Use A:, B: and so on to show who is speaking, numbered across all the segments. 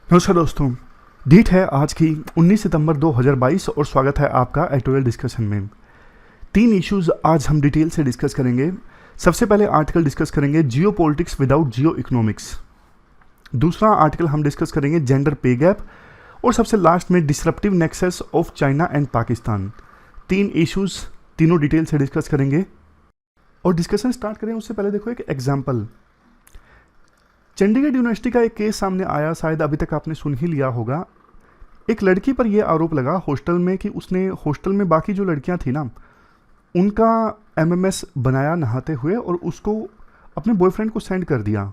A: नमस्कार दोस्तों। डेट है आज की 19 सितंबर 2022 और स्वागत है आपका एडिटोरियल डिस्कशन में। तीन इश्यूज आज हम डिटेल से डिस्कस करेंगे। सबसे पहले आर्टिकल डिस्कस करेंगे जियो पॉलिटिक्स विदाउट जियो इकोनॉमिक्स। दूसरा आर्टिकल हम डिस्कस करेंगे जेंडर पे गैप और सबसे लास्ट में disruptive nexus of China and Pakistan. तीन इश्यूज तीनों डिटेल से डिस्कस करेंगे और डिस्कशन स्टार्ट करें उससे पहले देखो एक एग्जाम्पल। चंडीगढ़ यूनिवर्सिटी का एक केस सामने आया, शायद अभी तक आपने सुन ही लिया होगा। एक लड़की पर यह आरोप लगा हॉस्टल में कि उसने हॉस्टल में बाकी जो लड़कियां थी ना उनका एमएमएस बनाया नहाते हुए और उसको अपने बॉयफ्रेंड को सेंड कर दिया।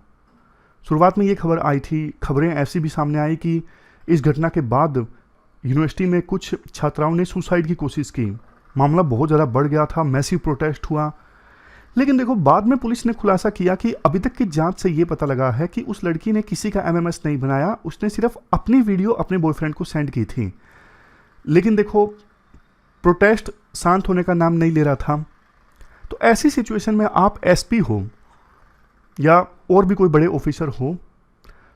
A: शुरुआत में ये खबर आई थी, खबरें ऐसी भी सामने आई कि इस घटना के बाद यूनिवर्सिटी में कुछ छात्राओं ने सुसाइड की कोशिश की। मामला बहुत ज़्यादा बढ़ गया था, मैसिव प्रोटेस्ट हुआ। लेकिन देखो बाद में पुलिस ने खुलासा किया कि अभी तक की जांच से ये पता लगा है कि उस लड़की ने किसी का एमएमएस नहीं बनाया, उसने सिर्फ अपनी वीडियो अपने बॉयफ्रेंड को सेंड की थी। लेकिन देखो प्रोटेस्ट शांत होने का नाम नहीं ले रहा था। तो ऐसी सिचुएशन में आप एसपी हो या और भी कोई बड़े ऑफिसर हो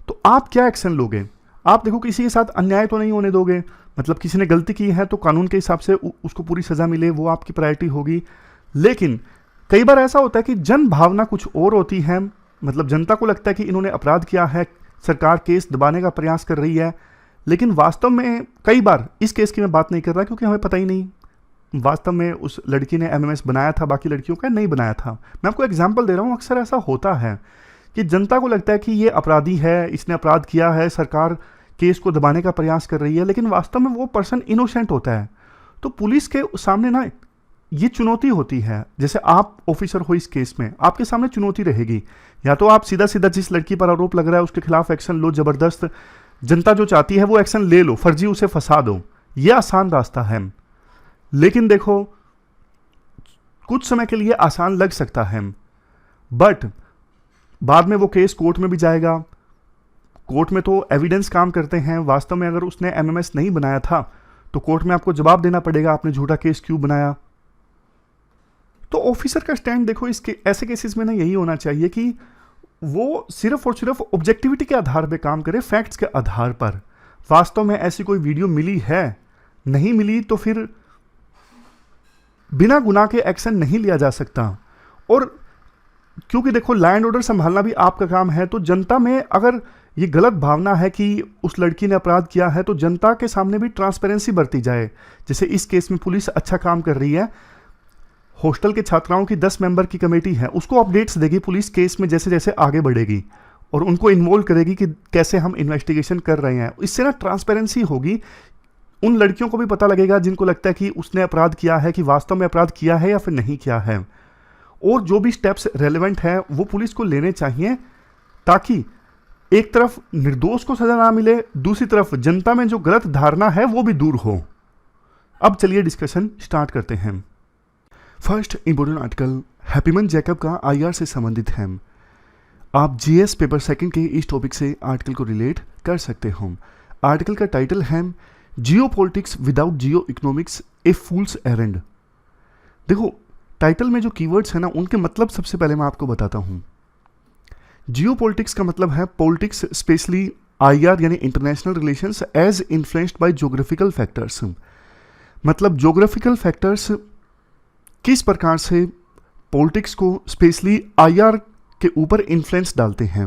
A: तो आप क्या एक्शन लोगे? आप देखो किसी के साथ अन्याय तो नहीं होने दोगे, मतलब किसी ने गलती की है तो कानून के हिसाब से उसको पूरी सजा मिले, वो आपकी प्रायोरिटी होगी। लेकिन कई बार ऐसा होता है कि जन भावना कुछ और होती है, मतलब जनता को लगता है कि इन्होंने अपराध किया है, सरकार केस दबाने का प्रयास कर रही है। लेकिन वास्तव में कई बार इस केस की मैं बात नहीं कर रहा क्योंकि हमें पता ही नहीं वास्तव में उस लड़की ने एमएमएस बनाया था, बाकी लड़कियों का नहीं बनाया था। मैं आपको एग्जाम्पल दे रहा हूँ। अक्सर ऐसा होता है कि जनता को लगता है कि ये अपराधी है, इसने अपराध किया है, सरकार केस को दबाने का प्रयास कर रही है, लेकिन वास्तव में वो पर्सन इनोसेंट होता है। तो पुलिस के सामने ना ये चुनौती होती है। जैसे आप ऑफिसर हो, इस केस में आपके सामने चुनौती रहेगी, या तो आप सीधा सीधा जिस लड़की पर आरोप लग रहा है उसके खिलाफ एक्शन लो, जबरदस्त जनता जो चाहती है वो एक्शन ले लो, फर्जी उसे फंसा दो, ये आसान रास्ता है। लेकिन देखो कुछ समय के लिए आसान लग सकता है, बट बाद में वो केस कोर्ट में भी जाएगा। कोर्ट में तो एविडेंस काम करते हैं। वास्तव में अगर उसने एमएमएस नहीं बनाया था तो कोर्ट में आपको जवाब देना पड़ेगा आपने झूठा केस क्यों बनाया। तो ऑफिसर का स्टैंड देखो इसके ऐसे केसेस में ना यही होना चाहिए कि वो सिर्फ और सिर्फ ऑब्जेक्टिविटी के आधार पे काम करे, फैक्ट्स के आधार पर। वास्तव में ऐसी कोई वीडियो मिली है, नहीं मिली तो फिर बिना गुनाह के एक्शन नहीं लिया जा सकता। और क्योंकि देखो लॉ एंड ऑर्डर संभालना भी आपका काम है, तो जनता में अगर ये गलत भावना है कि उस लड़की ने अपराध किया है तो जनता के सामने भी ट्रांसपेरेंसी बरती जाए। जैसे इस केस में पुलिस अच्छा काम कर रही है, हॉस्टल के छात्राओं की 10 मेंबर की कमेटी है, उसको अपडेट्स देगी पुलिस केस में जैसे जैसे आगे बढ़ेगी और उनको इन्वॉल्व करेगी कि कैसे हम इन्वेस्टिगेशन कर रहे हैं। इससे ना ट्रांसपेरेंसी होगी, उन लड़कियों को भी पता लगेगा जिनको लगता है कि उसने अपराध किया है कि वास्तव में अपराध किया है या फिर नहीं किया है। और जो भी स्टेप्स रेलेवेंट है वो पुलिस को लेने चाहिए, ताकि एक तरफ निर्दोष को सजा ना मिले, दूसरी तरफ जनता में जो गलत धारणा है वो भी दूर हो। अब चलिए डिस्कशन स्टार्ट करते हैं। First important article Happymon Jacob का आईआर से संबंधित है। आप जीएस पेपर सेकंड के इस टॉपिक से आर्टिकल को रिलेट कर सकते हो। आर्टिकल का टाइटल है geopolitics without geoeconomics a fool's errand. देखो टाइटल में जो कीवर्ड्स है ना उनके मतलब सबसे पहले मैं आपको बताता हूँ। जियो पॉलिटिक्स का मतलब है पॉलिटिक्स स्पेशली आईआर यानी international relations as influenced by geographical factors. मतलब ज्योग्राफिकल फैक्टर्स किस प्रकार से पॉलिटिक्स को स्पेशली आईआर के ऊपर इन्फ्लुएंस डालते हैं।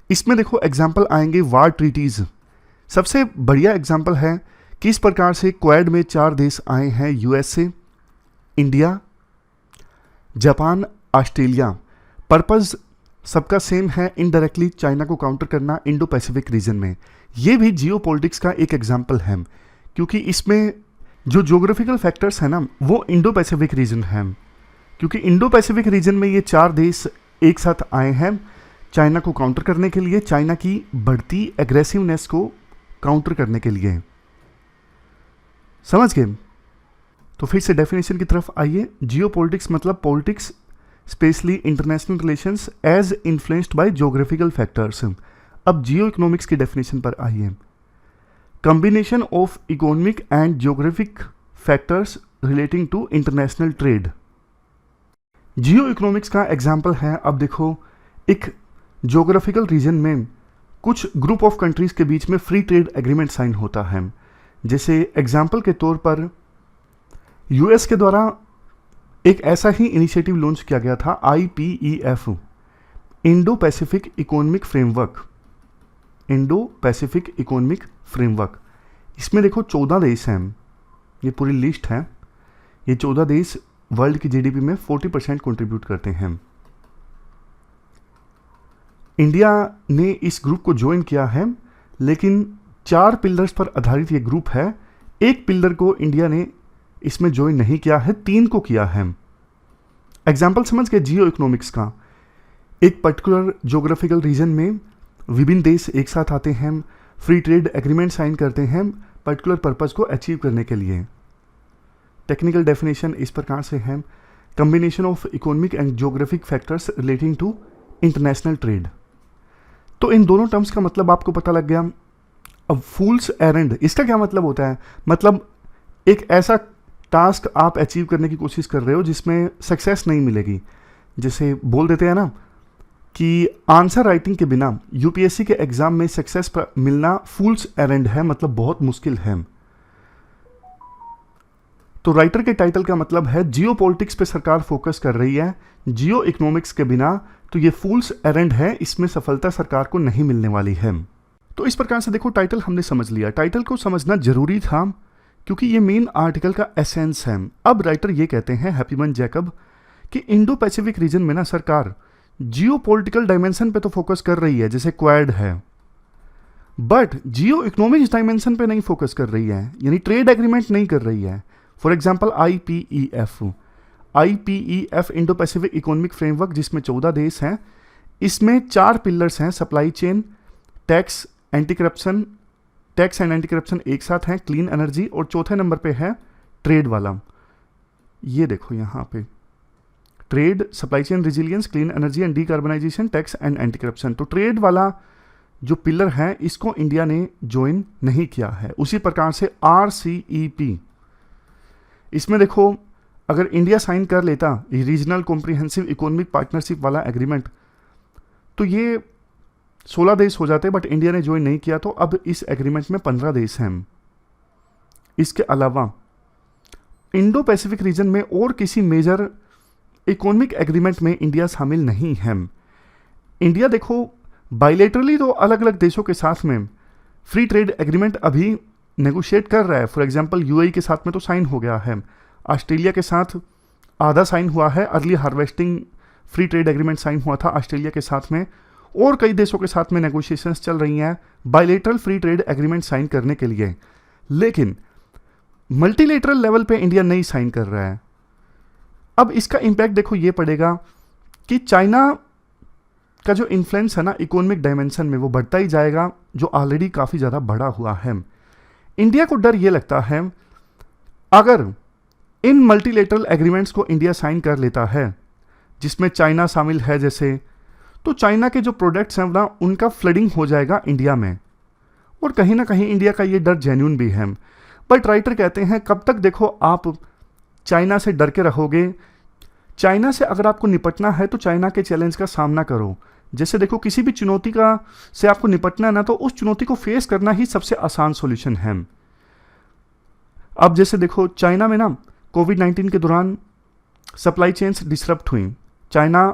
A: इसमें देखो एग्जाम्पल आएंगे वार ट्रीटीज। सबसे बढ़िया एग्जाम्पल है किस प्रकार से क्वाड में 4 देश आए हैं, USA, India, Japan, Australia. Purpose सबका सेम है, इनडायरेक्टली चाइना को काउंटर करना इंडो पैसिफिक रीजन में। ये भी जियो पॉलिटिक्स का एक एग्जाम्पल है, क्योंकि इसमें जो ज्योग्राफिकल फैक्टर्स है ना वो इंडो पैसिफिक रीजन है, क्योंकि इंडो पैसिफिक रीजन में ये 4 देश एक साथ आए हैं चाइना को काउंटर करने के लिए, चाइना की बढ़ती एग्रेसिवनेस को काउंटर करने के लिए। समझ गए? तो फिर से डेफिनेशन की तरफ आइए। जियो पॉलिटिक्स मतलब politics specially international relations as influenced by geographical factors. अब जियो इकोनॉमिक्स की डेफिनेशन पर आइए। Combination of economic and geographic factors relating to international trade. Geoeconomics का एग्जाम्पल है, अब देखो एक ज्योग्राफिकल रीजन में कुछ ग्रुप ऑफ कंट्रीज के बीच में फ्री ट्रेड एग्रीमेंट साइन होता है। जैसे एग्जाम्पल के तौर पर यूएस के द्वारा एक ऐसा ही इनिशिएटिव लॉन्च किया गया था, IPEF, Indo Pacific economic framework. Indo Pacific economic framework, इसमें देखो 14 देश हैं, ये पूरी लिस्ट है। ये 14 देश वर्ल्ड की जीडीपी में 40% कंट्रीब्यूट करते हैं। इंडिया ने इस ग्रुप को ज्वाइन किया है, लेकिन 4 पिलर्स पर आधारित ये ग्रुप है। एक पिलर को इंडिया ने इसमें ज्वाइन नहीं किया है, 3 को किया है। एग्जाम्पल समझ के जियो इकोनॉमिक्स का, एक पर्टिकुलर ज्योग्राफिकल रीजन में विभिन्न देश एक साथ आते हैं, फ्री ट्रेड एग्रीमेंट साइन करते हैं पर्टिकुलर पर्पस को अचीव करने के लिए। टेक्निकल डेफिनेशन इस प्रकार से है, combination of economic and geographic factors relating to international trade. तो इन दोनों टर्म्स का मतलब आपको पता लग गया। अब फूल्स एरेंड, इसका क्या मतलब होता है? मतलब एक ऐसा टास्क आप अचीव करने की कोशिश कर रहे हो जिसमें सक्सेस नहीं मिलेगी। जैसे बोल देते हैं ना कि आंसर राइटिंग के बिना यूपीएससी के एग्जाम में सक्सेस मिलना फूल्स एरेंड है, मतलब बहुत मुश्किल है। तो राइटर के टाइटल का मतलब है जियो पॉलिटिक्स पे सरकार फोकस कर रही है, जियो इकोनॉमिक्स के बिना, तो ये फूल्स एरेंड है, इसमें सफलता सरकार को नहीं मिलने वाली है। तो इस प्रकार से देखो टाइटल हमने समझ लिया। टाइटल को समझना जरूरी था क्योंकि ये मेन आर्टिकल का एसेंस है। अब राइटर ये कहते हैं हैप्पीमन जैकब कि इंडो पैसिफिक रीजन में ना सरकार जियो पॉलिटिकल डायमेंशन पे तो फोकस कर रही है, जैसे क्वाड है, बट जियो इकोनॉमिक्स डायमेंशन पे नहीं फोकस कर रही है, यानी ट्रेड एग्रीमेंट नहीं कर रही है। For example IPEF Indo Pacific economic framework, जिसमें 14 देश हैं, इसमें 4 पिलर्स हैं, supply chain, tax and anti corruption एक साथ हैं, क्लीन एनर्जी, और चौथे नंबर पे है ट्रेड वाला। ये देखो यहाँ पे trade, supply chain resilience, clean energy and decarbonisation, tax and anti corruption. तो ट्रेड वाला जो पिलर है इसको इंडिया ने ज्वाइन नहीं किया है। उसी प्रकार से RCEP, इसमें देखो अगर इंडिया साइन कर लेता रीजनल कॉम्प्रिहेंसिव इकोनॉमिक पार्टनरशिप वाला एग्रीमेंट, तो ये 16 देश हो जाते, बट इंडिया ने ज्वाइन नहीं किया, तो अब इस एग्रीमेंट में 15 देश हैं। इसके अलावा इंडो पैसिफिक रीजन में और किसी मेजर इकोनॉमिक एग्रीमेंट में इंडिया शामिल नहीं है। इंडिया देखो बायलैटरली तो अलग अलग देशों के साथ में फ्री ट्रेड एग्रीमेंट अभी नेगोशिएट कर रहा है। फॉर एग्जांपल UAE के साथ में तो साइन हो गया है, ऑस्ट्रेलिया के साथ आधा साइन हुआ है, early harvesting free trade agreement sign हुआ था ऑस्ट्रेलिया के साथ में, और कई देशों के साथ में नेगोशिएशंस चल रही हैं bilateral free trade agreement sign करने के लिए। लेकिन मल्टीलेटरल लेवल पे इंडिया नहीं साइन कर रहा है। अब इसका इम्पैक्ट देखो ये पड़ेगा कि चाइना का जो इन्फ्लुएंस है ना इकोनॉमिक डायमेंशन में, वो बढ़ता ही जाएगा, जो ऑलरेडी काफ़ी ज़्यादा बढ़ा हुआ है। इंडिया को डर ये लगता है अगर इन मल्टीलेटरल एग्रीमेंट्स को इंडिया साइन कर लेता है जिसमें चाइना शामिल है जैसे, तो चाइना के जो प्रोडक्ट्स हैं ना उनका फ्लडिंग हो जाएगा इंडिया में, और कहीं ना कहीं इंडिया का ये डर जेन्युइन भी है। बट राइटर कहते हैं कब तक देखो आप चाइना से डर के रहोगे? चाइना से अगर आपको निपटना है तो चाइना के चैलेंज का सामना करो। जैसे देखो किसी भी चुनौती का से आपको निपटना है ना, तो उस चुनौती को फेस करना ही सबसे आसान सॉल्यूशन है। अब जैसे देखो चाइना में ना कोविड-19 के दौरान सप्लाई चेन्स डिसरप्ट हुई, चाइना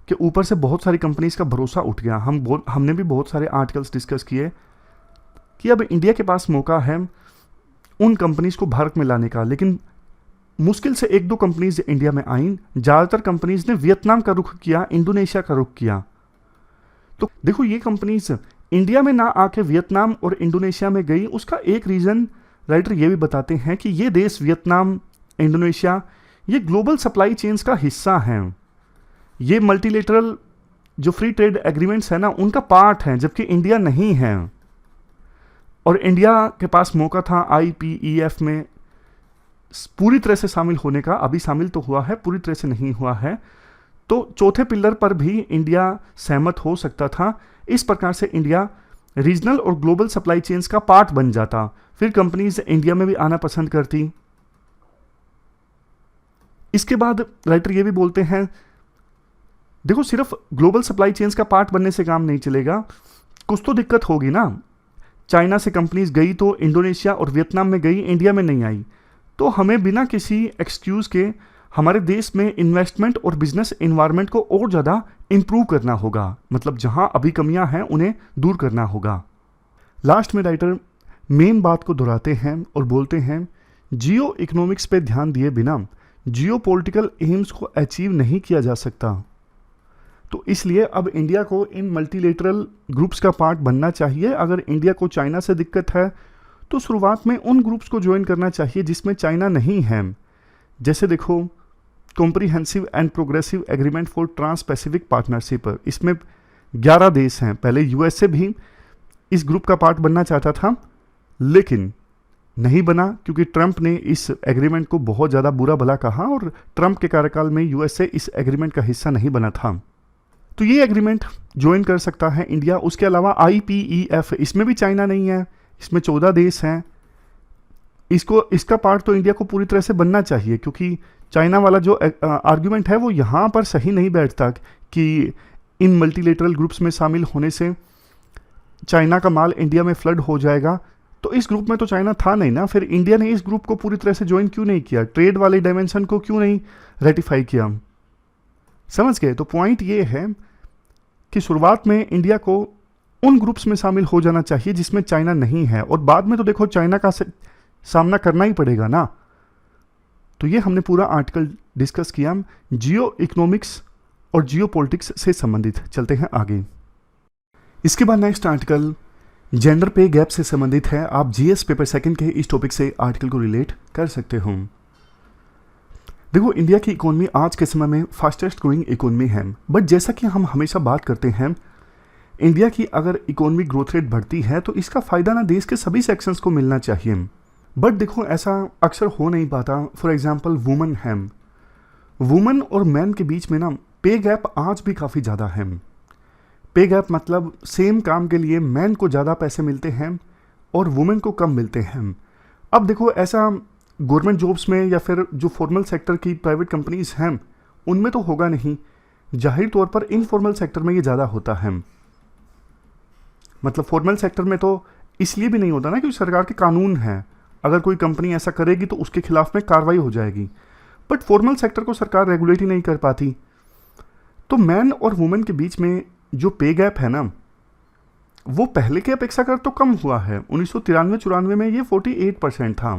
A: के ऊपर से बहुत सारी कंपनीज का भरोसा उठ गया। हमने भी बहुत सारे आर्टिकल्स डिस्कस किए कि अब इंडिया के पास मौका है उन कंपनीज को भारत में लाने का, लेकिन मुश्किल से 1-2 कंपनीज इंडिया में आईं। ज़्यादातर कंपनीज ने वियतनाम का रुख किया, इंडोनेशिया का रुख किया। तो देखो ये कंपनीज इंडिया में ना आके वियतनाम और इंडोनेशिया में गई, उसका एक रीज़न राइटर ये भी बताते हैं कि ये देश वियतनाम, इंडोनेशिया, ये ग्लोबल सप्लाई चेन्स का हिस्सा हैं। ये मल्टीलेटरल जो फ्री ट्रेड एग्रीमेंट्स है ना उनका पार्ट हैं, जबकि इंडिया नहीं है। और इंडिया के पास मौका था IPEF में पूरी तरह से शामिल होने का, अभी शामिल तो हुआ है, पूरी तरह से नहीं हुआ है। तो चौथे पिलर पर भी इंडिया सहमत हो सकता था। इस प्रकार से इंडिया रीजनल और ग्लोबल सप्लाई चेन्स का पार्ट बन जाता, फिर कंपनीज इंडिया में भी आना पसंद करती। इसके बाद राइटर ये भी बोलते हैं देखो सिर्फ ग्लोबल सप्लाई चेन्स का पार्ट बनने से काम नहीं चलेगा, कुछ तो दिक्कत होगी ना। चाइना से कंपनीज गई तो इंडोनेशिया और वियतनाम में गई, इंडिया में नहीं आई। तो हमें बिना किसी एक्सक्यूज़ के हमारे देश में इन्वेस्टमेंट और बिजनेस इन्वायरमेंट को और ज़्यादा इम्प्रूव करना होगा, मतलब जहां अभी कमियां हैं उन्हें दूर करना होगा। लास्ट में राइटर मेन बात को दोहराते हैं और बोलते हैं, जियो इकोनॉमिक्स पे ध्यान दिए बिना जियो पॉलिटिकल एम्स को अचीव नहीं किया जा सकता। तो इसलिए अब इंडिया को इन मल्टीलेटरल ग्रुप्स का पार्ट बनना चाहिए। अगर इंडिया को चाइना से दिक्कत है तो शुरुआत में उन ग्रुप्स को ज्वाइन करना चाहिए जिसमें चाइना नहीं है। जैसे देखो, comprehensive and progressive agreement for trans Pacific partnership, इसमें 11 देश हैं। पहले यूएसए भी इस ग्रुप का पार्ट बनना चाहता था, लेकिन नहीं बना क्योंकि ट्रंप ने इस एग्रीमेंट को बहुत ज़्यादा बुरा भला कहा और ट्रंप के कार्यकाल में यूएसए इस एग्रीमेंट का हिस्सा नहीं बना था। तो ये एग्रीमेंट ज्वाइन कर सकता है इंडिया। उसके अलावा IPEF, इसमें भी चाइना नहीं है, इसमें 14 देश हैं। इसका पार्ट तो इंडिया को पूरी तरह से बनना चाहिए, क्योंकि चाइना वाला जो आर्ग्यूमेंट है वो यहाँ पर सही नहीं बैठता कि इन मल्टीलेटरल ग्रुप्स में शामिल होने से चाइना का माल इंडिया में फ्लड हो जाएगा। तो इस ग्रुप में तो चाइना था नहीं ना, फिर इंडिया ने इस ग्रुप को पूरी तरह से ज्वाइन क्यों नहीं किया, ट्रेड वाले डायमेंशन को क्यों नहीं रेटिफाई किया। समझ गए? तो पॉइंट ये है कि शुरुआत में इंडिया को उन ग्रुप्स में शामिल हो जाना चाहिए जिसमें चाइना नहीं है, और बाद में तो देखो चाइना का सामना करना ही पड़ेगा ना। तो ये हमने पूरा आर्टिकल डिस्कस किया जियो इकोनॉमिक्स और जियो पॉलिटिक्स से संबंधित। चलते हैं आगे। इसके बाद नेक्स्ट आर्टिकल जेंडर पे गैप से संबंधित है। आप GS पेपर सेकंड के इस टॉपिक से आर्टिकल को रिलेट कर सकते हो। देखो, इंडिया की इकोनॉमी आज के समय में फास्टेस्ट ग्रोइंग इकोनॉमी है, बट जैसा कि हम हमेशा बात करते हैं, इंडिया की अगर इकोनॉमिक ग्रोथ रेट बढ़ती है तो इसका फ़ायदा ना देश के सभी सेक्शंस को मिलना चाहिए। बट देखो, ऐसा अक्सर हो नहीं पाता। फॉर एग्जांपल वुमेन है, वुमेन और मैन के बीच में ना पे गैप आज भी काफ़ी ज़्यादा है। पे गैप मतलब सेम काम के लिए मैन को ज़्यादा पैसे मिलते हैं और वुमेन को कम मिलते हैं। अब देखो, ऐसा गवर्नमेंट जॉब्स में या फिर जो फॉर्मल सेक्टर की प्राइवेट कंपनीज हैं उनमें तो होगा नहीं, जाहिर तौर पर इनफॉर्मल सेक्टर में ये ज़्यादा होता है। मतलब फॉर्मल सेक्टर में तो इसलिए भी नहीं होता ना क्योंकि सरकार के कानून हैं, अगर कोई कंपनी ऐसा करेगी तो उसके खिलाफ में कार्रवाई हो जाएगी। बट फॉर्मल सेक्टर को सरकार रेगुलेट ही नहीं कर पाती। तो मैन और वुमेन के बीच में जो पे गैप है ना, वो पहले की अपेक्षा कर तो कम हुआ है। 1993-94 में ये 48% था,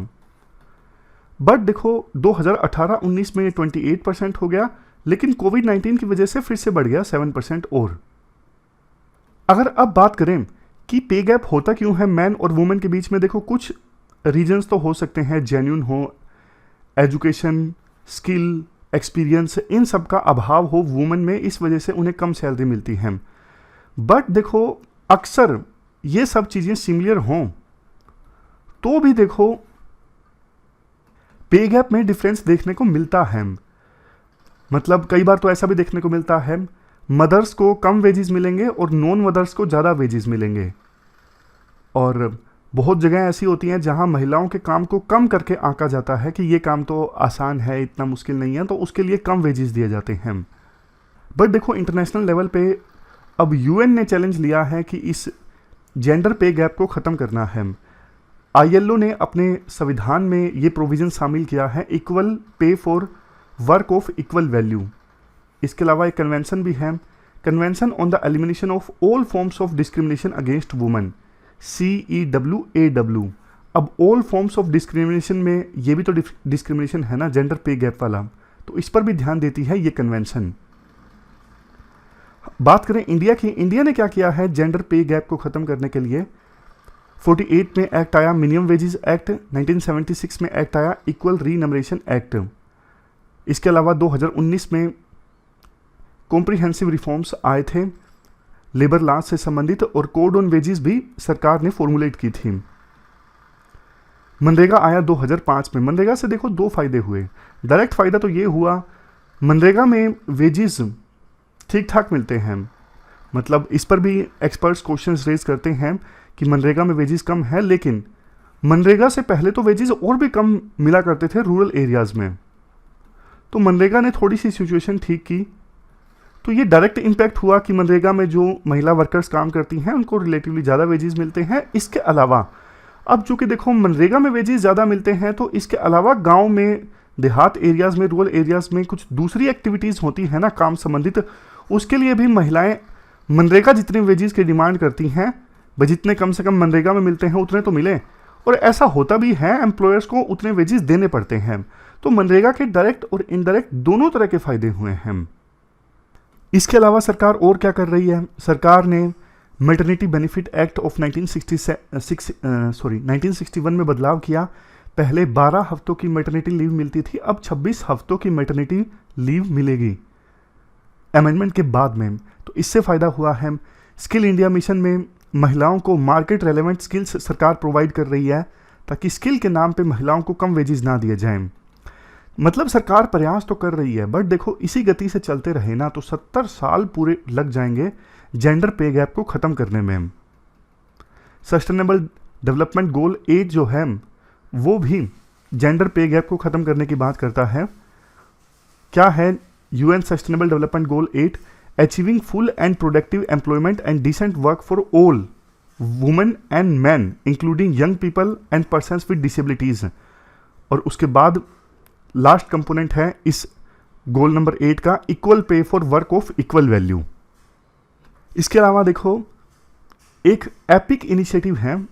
A: बट देखो 2018-19 में ये 28% हो गया, लेकिन कोविड-19 की वजह से फिर से बढ़ गया 7% और। अगर अब बात करें कि पे गैप होता क्यों है मैन और वुमेन के बीच में, देखो कुछ रीजंस तो हो सकते हैं, जेन्युइन हो, एजुकेशन, स्किल, एक्सपीरियंस, इन सब का अभाव हो वुमेन में, इस वजह से उन्हें कम सैलरी मिलती है। बट देखो, अक्सर ये सब चीज़ें सिमिलर हों तो भी देखो पे गैप में डिफरेंस देखने को मिलता है। मतलब कई बार तो ऐसा भी देखने को मिलता है, मदर्स को कम वेजेस मिलेंगे और नॉन मदर्स को ज़्यादा वेजेस मिलेंगे। और बहुत जगह ऐसी होती हैं जहां महिलाओं के काम को कम करके आंका जाता है कि ये काम तो आसान है, इतना मुश्किल नहीं है, तो उसके लिए कम वेजेस दिए जाते हैं। बट देखो, इंटरनेशनल लेवल पे अब UN ने चैलेंज लिया है कि इस जेंडर पे गैप को ख़त्म करना है। ILO ने अपने संविधान में ये प्रोविज़न शामिल किया है, equal pay for work of equal value. इसके अलावा एक कन्वेंशन भी है, convention on the elimination of all forms of discrimination against women, CEWAW। अब ऑल फॉर्म्स ऑफ डिस्क्रिमिनेशन में ये भी तो डिस्क्रिमिनेशन है ना, जेंडर पे गैप वाला, तो इस पर भी ध्यान देती है ये कन्वेंशन। बात करें इंडिया की, इंडिया ने क्या किया है जेंडर पे गैप को ख़त्म करने के लिए। 48 में एक्ट आया मिनिमम वेजेस एक्ट, 1976 में एक्ट आया इक्वल रीनमरेशन एक्ट। इसके अलावा 2019 में कॉम्प्रिहेंसिव रिफॉर्म्स आए थे लेबर लॉ से संबंधित, और कोड ऑन वेजेस भी सरकार ने फॉर्मुलेट की थी। मनरेगा आया 2005 में। मनरेगा से देखो दो फायदे हुए। डायरेक्ट फ़ायदा तो ये हुआ, मनरेगा में वेजेस ठीक ठाक मिलते हैं। मतलब इस पर भी एक्सपर्ट्स क्वेश्चंस रेज करते हैं कि मनरेगा में वेजेस कम है, लेकिन मनरेगा से पहले तो वेजेस और भी कम मिला करते थे रूरल एरियाज़ में। तो मनरेगा ने थोड़ी सी सिचुएशन ठीक की। तो ये डायरेक्ट इम्पैक्ट हुआ कि मनरेगा में जो महिला वर्कर्स काम करती हैं उनको रिलेटिवली ज़्यादा वेजेस मिलते हैं। इसके अलावा अब चूँकि देखो मनरेगा में वेजेस ज़्यादा मिलते हैं, तो इसके अलावा गांव में, देहात एरियाज़ में, रूरल एरियाज़ में कुछ दूसरी एक्टिविटीज़ होती हैं ना काम संबंधित, उसके लिए भी महिलाएं मनरेगा जितने वेजेस की डिमांड करती हैं, भाई जितने कम से कम मनरेगा में मिलते हैं उतने तो मिले, और ऐसा होता भी है, एम्प्लॉयर्स को उतने वेजेस देने पड़ते हैं। तो मनरेगा के डायरेक्ट और इनडायरेक्ट दोनों तरह के फ़ायदे हुए हैं। इसके अलावा सरकार और क्या कर रही है? सरकार ने मैटरनिटी बेनिफिट एक्ट ऑफ 1961 में बदलाव किया। पहले 12 हफ्तों की मैटरनिटी लीव मिलती थी, अब 26 हफ्तों की मैटरनिटी लीव मिलेगी अमेंडमेंट के बाद में। तो इससे फ़ायदा हुआ है। स्किल इंडिया मिशन में महिलाओं को मार्केट रेलेवेंट स्किल्स सरकार प्रोवाइड कर रही है, ताकि स्किल के नाम पे महिलाओं को कम वेजेस ना दिए जाएं। मतलब सरकार प्रयास तो कर रही है, बट देखो इसी गति से चलते रहे ना तो 70 साल पूरे लग जाएंगे जेंडर पे गैप को ख़त्म करने में। सस्टेनेबल डेवलपमेंट गोल 8 जो है वो भी जेंडर पे गैप को ख़त्म करने की बात करता है। क्या है UN sustainable development goal 8? Achieving full and productive employment and decent work for all women and men including young people and persons with disabilities. और उसके बाद लास्ट कंपोनेंट है इस गोल नंबर 8 का, equal pay for work of equal value. इसके अलावा देखो एक एपिक इनिशिएटिव है,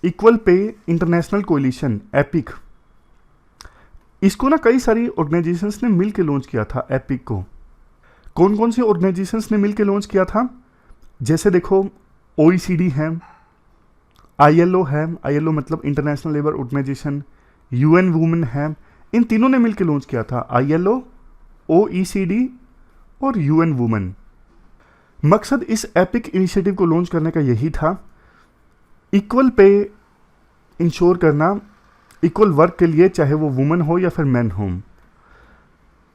A: equal pay international coalition, EPIC. इसको ना कई सारी ऑर्गेनाइजेशंस ने मिलकर लॉन्च किया था। एपिक को कौन कौन सी ऑर्गेनाइजेशंस ने मिलकर लॉन्च किया था? जैसे देखो OECD है, ILO है, ILO मतलब international labour organisation, UN women है, इन तीनों ने मिलकर लॉन्च किया था, ILO, OECD और UN वुमेन। मकसद इस एपिक इनिशिएटिव को लॉन्च करने का यही था, इक्वल पे इंश्योर करना, इक्वल वर्क के लिए, चाहे वो वुमेन हो या फिर मैन हो।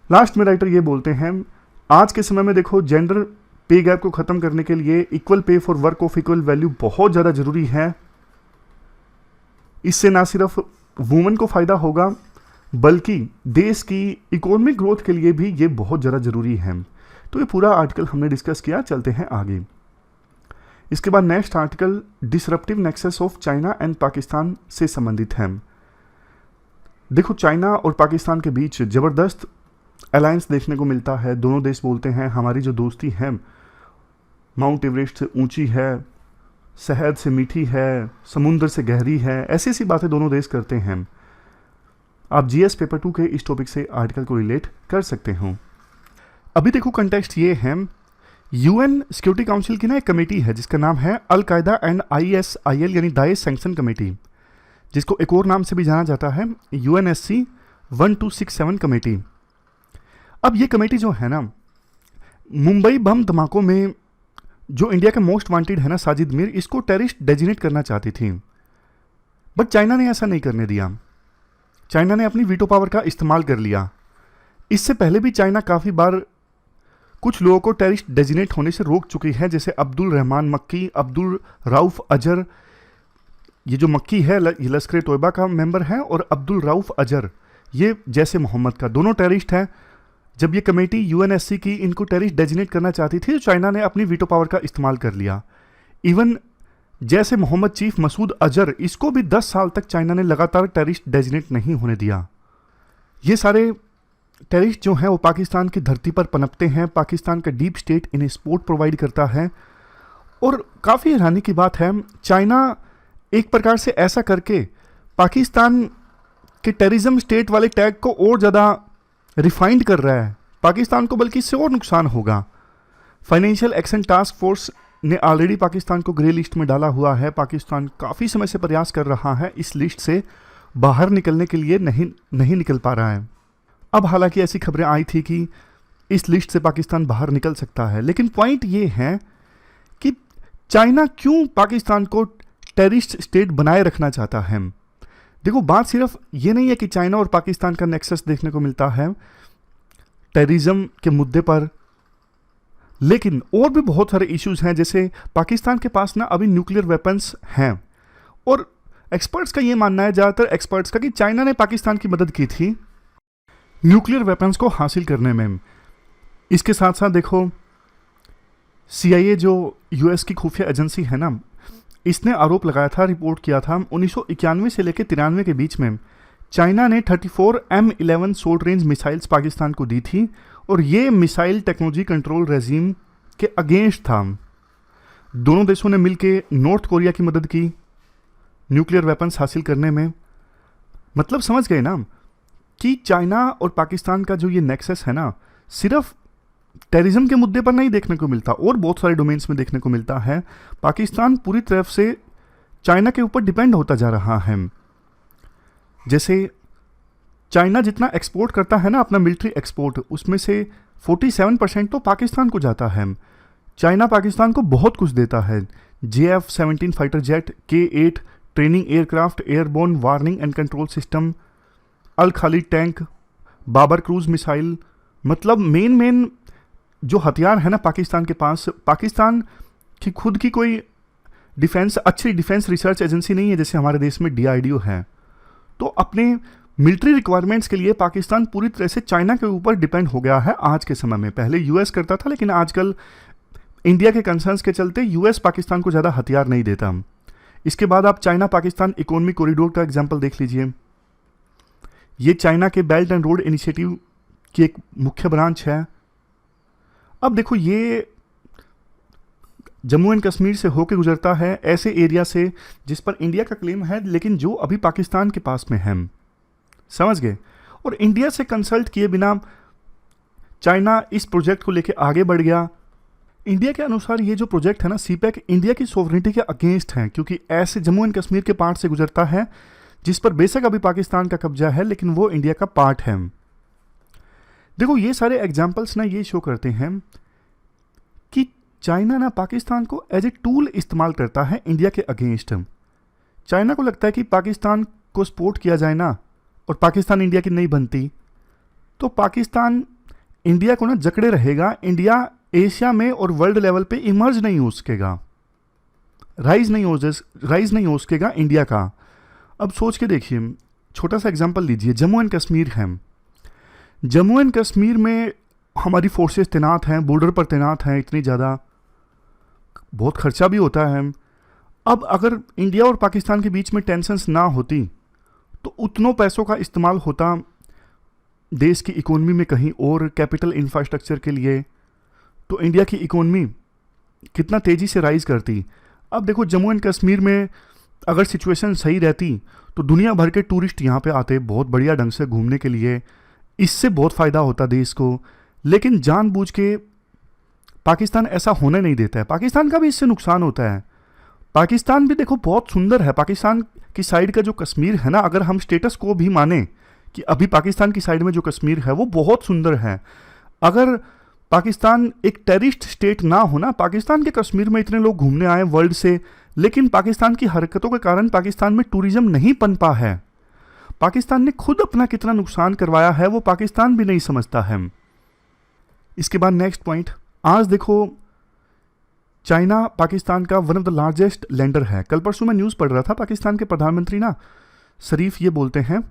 A: लास्ट में राइटर ये बोलते हैं, आज के समय में देखो जेंडर पे गैप को ख़त्म करने के लिए equal pay for work of equal value बहुत ज़्यादा ज़रूरी है। इससे ना सिर्फ वुमेन को फ़ायदा होगा बल्कि देश की इकोनॉमिक ग्रोथ के लिए भी ये बहुत ज़्यादा ज़रूरी है। तो ये पूरा आर्टिकल हमने डिस्कस किया, चलते हैं आगे। इसके बाद next article disruptive nexus of China and Pakistan से संबंधित है। देखो चाइना और पाकिस्तान के बीच ज़बरदस्त अलायंस देखने को मिलता है। दोनों देश बोलते हैं हमारी जो दोस्ती है माउंट एवरेस्ट से ऊंची है, शहद से मीठी है, समुद्र से गहरी है, ऐसी ऐसी बातें दोनों देश करते हैं। आप GS पेपर 2 के इस टॉपिक से आर्टिकल को रिलेट कर सकते हो। अभी देखो कंटेक्स्ट ये है, UN सिक्योरिटी काउंसिल की ना एक कमेटी है जिसका नाम है अल कायदा एंड ISIL यानी दाइश सैंक्शन कमेटी, जिसको एक और नाम से भी जाना जाता है UNSC 1267 कमेटी। अब ये कमेटी जो है ना, मुंबई बम धमाकों में जो इंडिया का मोस्ट वांटेड है ना साजिद मीर, इसको टेररिस्ट डेजिग्नेट करना चाहती थी, बट चाइना ने ऐसा नहीं करने दिया। चाइना ने अपनी वीटो पावर का इस्तेमाल कर लिया। इससे पहले भी चाइना काफ़ी बार कुछ लोगों को टेररिस्ट डेजिग्नेट होने से रोक चुकी है, जैसे अब्दुल रहमान मक्की, अब्दुल रऊफ अजहर। ये जो मक्की है ये लश्कर तोयबा का मेंबर है, और अब्दुल रऊफ अजहर ये जैसे मोहम्मद का, दोनों टेररिस्ट हैं। जब ये कमेटी UNSC की इनको टेररिस्ट डेजिग्नेट करना चाहती थी तो चाइना ने अपनी वीटो पावर का इस्तेमाल कर लिया। इवन जैसे मोहम्मद चीफ मसूद अजहर, इसको भी 10 साल तक चाइना ने लगातार टेररिस्ट डेजिग्नेट नहीं होने दिया। ये सारे टेररिस्ट जो हैं वो पाकिस्तान की धरती पर पनपते हैं। पाकिस्तान का डीप स्टेट इन्हें सपोर्ट प्रोवाइड करता है। और काफ़ी हैरानी की बात है, चाइना एक प्रकार से ऐसा करके पाकिस्तान के टेररिज्म स्टेट वाले टैग को और ज़्यादा रिफाइंड कर रहा है पाकिस्तान को, बल्कि इससे और नुकसान होगा। फाइनेंशियल एक्शन टास्क फोर्स ने ऑलरेडी पाकिस्तान को ग्रे लिस्ट में डाला हुआ है। पाकिस्तान काफ़ी समय से प्रयास कर रहा है इस लिस्ट से बाहर निकलने के लिए, नहीं निकल पा रहा है। अब हालांकि ऐसी खबरें आई थी कि इस लिस्ट से पाकिस्तान बाहर निकल सकता है, लेकिन पॉइंट ये है कि चाइना क्यों पाकिस्तान को टेररिस्ट स्टेट बनाए रखना चाहता है। देखो बात सिर्फ ये नहीं है कि चाइना और पाकिस्तान का नेक्सस देखने को मिलता है टेररिज्म के मुद्दे पर, लेकिन और भी बहुत सारे इश्यूज हैं। जैसे पाकिस्तान के पास ना अभी न्यूक्लियर वेपन्स हैं, और एक्सपर्ट्स का ये मानना है, ज़्यादातर एक्सपर्ट्स का, कि चाइना ने पाकिस्तान की मदद की थी न्यूक्लियर वेपन्स को हासिल करने में। इसके साथ साथ देखो CIA जो US की खुफिया एजेंसी है ना, इसने आरोप लगाया था, रिपोर्ट किया था 1991 से लेकर 93 के बीच में चाइना ने 34 M11 short range missiles Pakistan को दी थी और ये मिसाइल टेक्नोलॉजी कंट्रोल रेजिम के अगेंस्ट था। दोनों देशों ने मिलकर नॉर्थ कोरिया की मदद की न्यूक्लियर वेपन्स हासिल करने में। मतलब समझ गए ना कि चाइना और पाकिस्तान का जो ये नेक्सस है ना, सिर्फ टेररिज्म के मुद्दे पर नहीं देखने को मिलता, और बहुत सारे डोमेन्स में देखने को मिलता है। पाकिस्तान पूरी तरफ से चाइना के ऊपर डिपेंड होता जा रहा है। जैसे चाइना जितना एक्सपोर्ट करता है ना, अपना मिलिट्री एक्सपोर्ट, उसमें से 47% तो पाकिस्तान को जाता है। चाइना पाकिस्तान को बहुत कुछ देता है, JF-17 fighter jet, K-8 training aircraft, airborne warning and control system, Al Khalid tank, Babur cruise missile. मतलब मेन जो हथियार है ना पाकिस्तान के पास, पाकिस्तान की खुद की कोई अच्छी डिफेंस रिसर्च एजेंसी नहीं है जैसे हमारे देश में DRDO है। तो अपने मिलिट्री रिक्वायरमेंट्स के लिए पाकिस्तान पूरी तरह से चाइना के ऊपर डिपेंड हो गया है आज के समय में। पहले US करता था, लेकिन आजकल इंडिया के कंसर्न्स के चलते US पाकिस्तान को ज़्यादा हथियार नहीं देता। इसके बाद आप चाइना पाकिस्तान इकोनॉमिक कॉरिडोर का एग्जाम्पल देख लीजिए। ये चाइना के बेल्ट एंड रोड इनिशिएटिव की एक मुख्य ब्रांच है। अब देखो, ये जम्मू एंड कश्मीर से होकर गुजरता है, ऐसे एरिया से जिस पर इंडिया का क्लेम है लेकिन जो अभी पाकिस्तान के पास में है। समझ गए? और इंडिया से कंसल्ट किए बिना चाइना इस प्रोजेक्ट को लेकर आगे बढ़ गया। इंडिया के अनुसार ये जो प्रोजेक्ट है ना, CPEC, इंडिया की सोवरेनिटी के अगेंस्ट है, क्योंकि ऐसे जम्मू एंड कश्मीर के पार्ट से गुजरता है जिस पर बेशक अभी पाकिस्तान का कब्जा है, लेकिन वो इंडिया का पार्ट है। देखो, ये सारे एग्जाम्पल्स ना ये शो करते हैं कि चाइना ना पाकिस्तान को एज ए टूल इस्तेमाल करता है इंडिया के अगेंस्ट। चाइना को लगता है कि पाकिस्तान को सपोर्ट किया जाए ना, और पाकिस्तान इंडिया की नहीं बनती, तो पाकिस्तान इंडिया को ना जकड़े रहेगा। इंडिया एशिया में और वर्ल्ड लेवल पे इमर्ज नहीं हो सकेगा, राइज नहीं हो सकेगा इंडिया का। अब सोच के देखिए, छोटा सा एग्जांपल लीजिए, जम्मू एंड कश्मीर है। जम्मू एंड कश्मीर में हमारी फोर्सेस तैनात हैं, बॉर्डर पर तैनात हैं, इतनी ज़्यादा, बहुत खर्चा भी होता है। अब अगर इंडिया और पाकिस्तान के बीच में टेंशन्स ना होती तो उतनों पैसों का इस्तेमाल होता देश की इकोनॉमी में कहीं और, कैपिटल इंफ्रास्ट्रक्चर के लिए, तो इंडिया की इकोनॉमी कितना तेज़ी से राइज करती। अब देखो, जम्मू एंड कश्मीर में अगर सिचुएशन सही रहती तो दुनिया भर के टूरिस्ट यहाँ पे आते बहुत बढ़िया ढंग से घूमने के लिए, इससे बहुत फ़ायदा होता देश को। लेकिन जानबूझ के पाकिस्तान ऐसा होने नहीं देता है, पाकिस्तान का भी इससे नुकसान होता है। पाकिस्तान भी देखो बहुत सुंदर है, पाकिस्तान की साइड का जो कश्मीर है ना, अगर हम स्टेटस को भी माने कि अभी पाकिस्तान की साइड में जो कश्मीर है वो बहुत सुंदर है। अगर पाकिस्तान एक टेररिस्ट स्टेट ना हो ना, पाकिस्तान के कश्मीर में इतने लोग घूमने आए वर्ल्ड से, लेकिन पाकिस्तान की हरकतों के कारण पाकिस्तान में टूरिज्म नहीं पनपा है। पाकिस्तान ने खुद अपना कितना नुकसान करवाया है वो पाकिस्तान भी नहीं समझता है। इसके बाद नेक्स्ट पॉइंट, आज देखो चाइना पाकिस्तान का one of the largest lender है। कल परसों मैं न्यूज़ पढ़ रहा था, पाकिस्तान के प्रधानमंत्री ना शरीफ ये बोलते हैं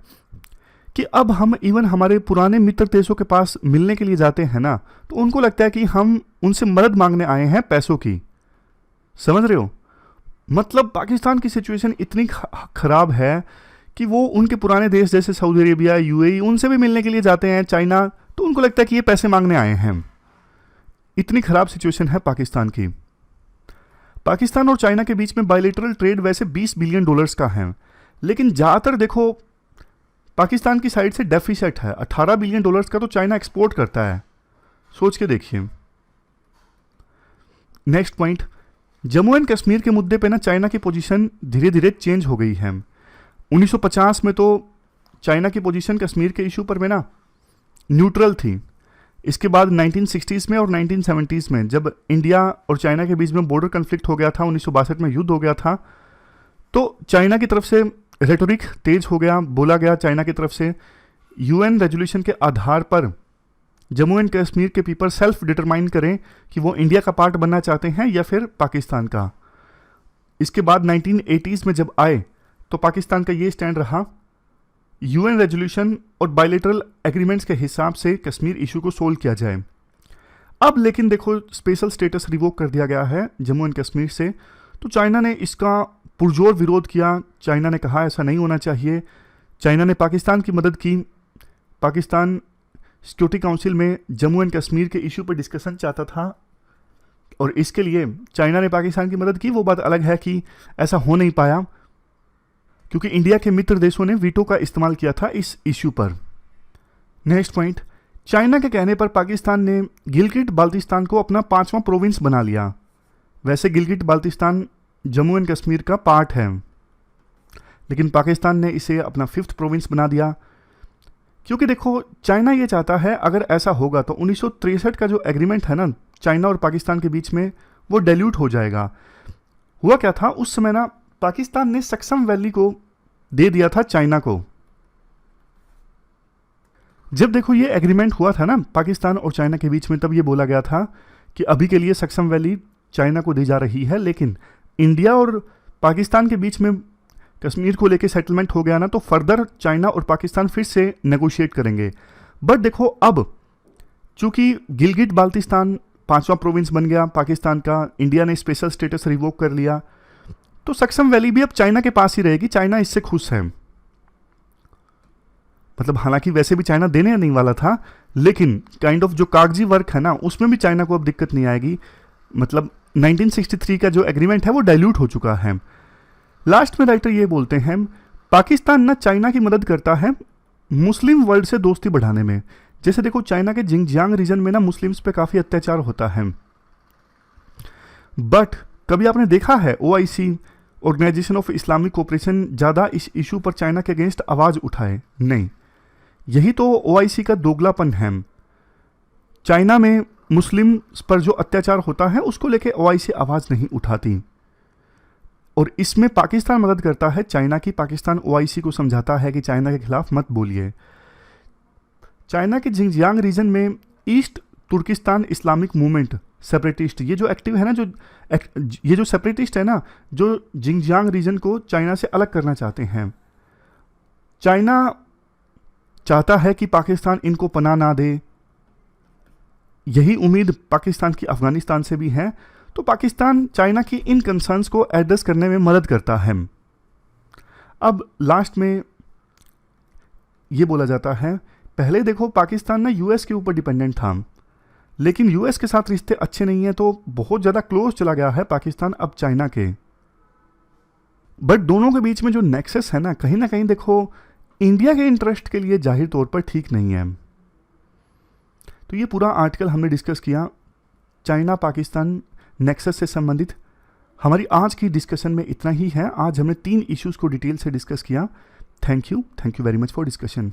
A: कि अब हम इवन हमारे पुराने मित्र देशों के पास मिलने के लिए जाते हैं ना, तो उनको लगता है कि हम उनसे मदद मांगने आए हैं पैसों की। समझ रहे हो? मतलब पाकिस्तान की सिचुएशन इतनी खराब है कि वो उनके पुराने देश जैसे सऊदी अरेबिया, UAE, उनसे भी मिलने के लिए जाते हैं चाइना, तो उनको लगता है कि ये पैसे मांगने आए हैं। इतनी खराब सिचुएशन है पाकिस्तान की। पाकिस्तान और चाइना के बीच में बायलैटरल ट्रेड वैसे $20 बिलियन का है, लेकिन ज़्यादातर देखो पाकिस्तान की साइड से डेफिसिट है। $18 बिलियन का तो चाइना एक्सपोर्ट करता है, सोच के देखिए। Next point, Jammu and Kashmir के मुद्दे पे ना चाइना की पोजीशन धीरे धीरे चेंज हो गई है। 1950 में तो चाइना की पोजीशन कश्मीर के इशू पर में ना न्यूट्रल थी। इसके बाद 1960s में और 1970s में जब इंडिया और चाइना के बीच में बॉर्डर कन्फ्लिक्ट हो गया था, 1962 में युद्ध हो गया था, तो चाइना की तरफ से रेटोरिक तेज हो गया, बोला गया चाइना की तरफ से UN रेजोल्यूशन के आधार पर जम्मू एंड कश्मीर के पीपल सेल्फ डिटरमाइन करें कि वो इंडिया का पार्ट बनना चाहते हैं या फिर पाकिस्तान का। इसके बाद 1980s में जब आए तो पाकिस्तान का ये स्टैंड रहा, UN रेजोल्यूशन और बायलैटरल एग्रीमेंट्स के हिसाब से कश्मीर इशू को सोल्व किया जाए। अब लेकिन देखो स्पेशल स्टेटस रिवोक कर दिया गया है जम्मू एंड कश्मीर से, तो चाइना ने इसका पुरजोर विरोध किया। चाइना ने कहा ऐसा नहीं होना चाहिए। चाइना ने पाकिस्तान की मदद की। पाकिस्तान सिक्योरिटी काउंसिल में जम्मू एंड कश्मीर के इशू पर डिस्कशन चाहता था और इसके लिए चाइना ने पाकिस्तान की मदद की। वो बात अलग है कि ऐसा हो नहीं पाया क्योंकि इंडिया के मित्र देशों ने वीटो का इस्तेमाल किया था इस इश्यू पर। नेक्स्ट पॉइंट, चाइना के कहने पर पाकिस्तान ने गिलगिट बाल्टिस्तान को अपना 5वां प्रोविंस बना लिया। वैसे गिलगिट बाल्टिस्तान जम्मू एंड कश्मीर का पार्ट है, लेकिन पाकिस्तान ने इसे अपना 5th प्रोविंस बना दिया क्योंकि देखो चाइना ये चाहता है अगर ऐसा होगा तो 1963 का जो एग्रीमेंट है ना चाइना और पाकिस्तान के बीच में, वो डाइल्यूट हो जाएगा। हुआ क्या था उस समय ना, पाकिस्तान ने सक्सम वैली को दे दिया था चाइना को। जब देखो ये एग्रीमेंट हुआ था ना पाकिस्तान और चाइना के बीच में, तब ये बोला गया था कि अभी के लिए सक्सम वैली चाइना को दी जा रही है, लेकिन इंडिया और पाकिस्तान के बीच में कश्मीर को लेके सेटलमेंट हो गया ना, तो फर्दर चाइना और पाकिस्तान फिर से नेगोशिएट करेंगे। बट देखो अब चूंकि गिलगिट बाल्टिस्तान 5वां प्रोविंस बन गया पाकिस्तान का, इंडिया ने स्पेशल स्टेटस रिवोक कर लिया, तो सक्सम वैली भी अब चाइना के पास ही रहेगी। चाइना इससे खुश है। मतलब हालांकि वैसे भी चाइना देने नहीं वाला था, लेकिन काइंड ऑफ जो कागजी वर्क है ना उसमें भी चाइना को अब दिक्कत नहीं आएगी। मतलब 1963 का जो एग्रीमेंट है वो डाइल्यूट हो चुका है। लास्ट में राइटर ये बोलते हैं, पाकिस्तान ना चाइना की मदद करता है मुस्लिम वर्ल्ड से दोस्ती बढ़ाने में। जैसे देखो चाइना के जिंगजियांग रीजन में ना मुस्लिम्स पे काफ़ी अत्याचार होता है, बट कभी आपने देखा है OIC organisation of Islamic cooperation ज़्यादा इस इशू पर चाइना के अगेंस्ट आवाज़ उठाए? नहीं। यही तो OIC का दोगलापन है। चाइना में मुस्लिम पर जो अत्याचार होता है उसको लेके OIC आवाज़ नहीं उठाती, और इसमें पाकिस्तान मदद करता है चाइना की। पाकिस्तान OIC को समझाता है कि चाइना के खिलाफ मत बोलिए। चाइना के जिंगजियांग रीजन में East Turkistan Islamic movement separatist, ये जो एक्टिव है ना, ये जो सेपरेटिस्ट है ना, जो जिंगजियांग रीजन को चाइना से अलग करना चाहते हैं। चाइना चाहता है कि पाकिस्तान इनको पनाह ना दे। यही उम्मीद पाकिस्तान की अफगानिस्तान से भी है। तो पाकिस्तान चाइना की इन कंसर्न्स को एड्रेस करने में मदद करता है। अब लास्ट में ये बोला जाता है, पहले देखो पाकिस्तान ना US के ऊपर डिपेंडेंट था, लेकिन US के साथ रिश्ते अच्छे नहीं है, तो बहुत ज़्यादा क्लोज चला गया है पाकिस्तान अब चाइना के। बट दोनों के बीच में जो नेक्सस है ना कहीं देखो इंडिया के इंटरेस्ट के लिए जाहिर तौर पर ठीक नहीं है। तो ये पूरा आर्टिकल हमने डिस्कस किया चाइना पाकिस्तान नेक्सस से संबंधित। हमारी आज की डिस्कशन में इतना ही है। आज हमने 3 इश्यूज़ को डिटेल से डिस्कस किया। Thank you very much for discussion.